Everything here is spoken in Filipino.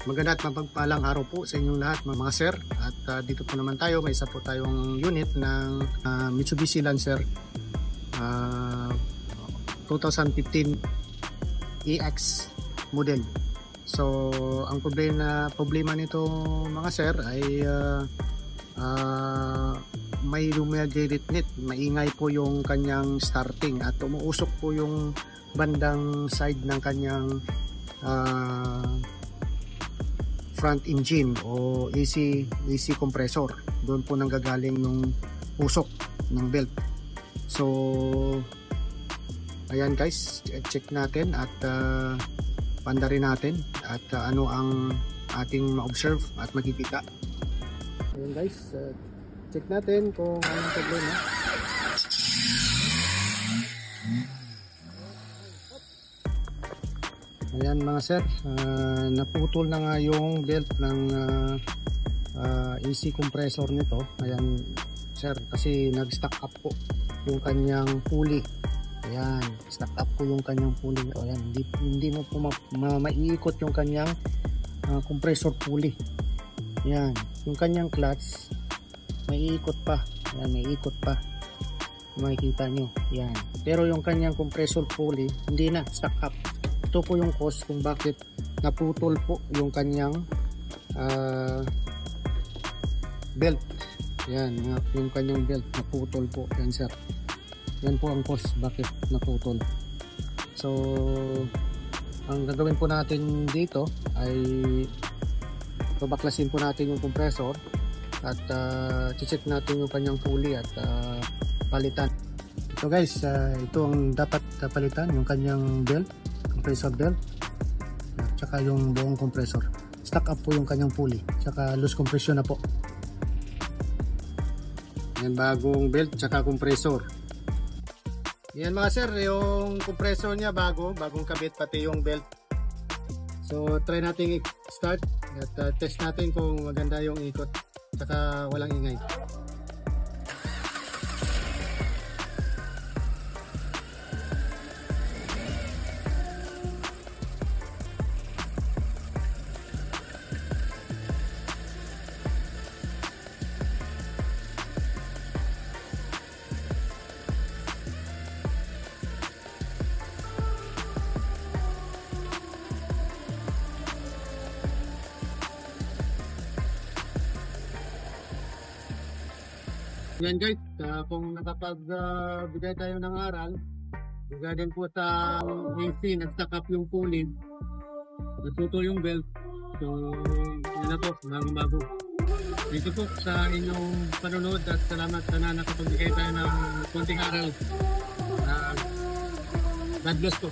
Maganda at mapagpalang araw po sa inyong lahat mga sir. At dito po naman tayo, may isa po tayong unit ng Mitsubishi Lancer 2015 EX model. So ang problema nito mga sir ay may lumiagitnit, maingay po yung kanyang starting at umuusok po yung bandang side ng kanyang front engine o AC compressor. Doon po nanggagaling yung usok ng belt. So ayan guys, check natin at pandarin natin at ano ang ating ma-observe at makikita. Ayan guys, check natin kung anong problema. Ayan mga sir, naputol na nga yung belt ng AC compressor nito. Ayan sir, kasi nag-stack up po yung kanyang pulley. Ayan, stack up po yung kanyang pulley. Ayan, hindi mo po maiikot yung kanyang compressor pulley. Ayan, yung kanyang clutch maiikot pa. Ayan, maiikot pa. Makikita nyo. Ayan, pero yung kanyang compressor pulley hindi na, stack up. Ito po yung cause kung bakit naputol po yung kanyang belt. Yan, yung kanyang belt naputol po. Yan sir. Yan po ang cause bakit naputol. So, ang gagawin po natin dito ay babaklasin po natin yung compressor at check natin yung kanyang pulley at palitan. So guys, ito ang dapat palitan, yung kanyang belt, compressor belt at saka yung buong compressor. Stack up po yung kanyang pulley, saka loose compression na po. Yan, bagong belt saka compressor. Yan mga sir, yung compressor niya bagong kabit, pati yung belt. So try natin i-start at test natin kung maganda yung ikot saka walang ingay. Yan guys, kung nakapagbigay tayo ng aral, bigay din po sa AC, nag-stack up yung pulley, natutol yung belt. So yan na po, bago. Dito po sa inyong panonood at salamat, sana nakapagbigay tayo ng konting aral. God bless po.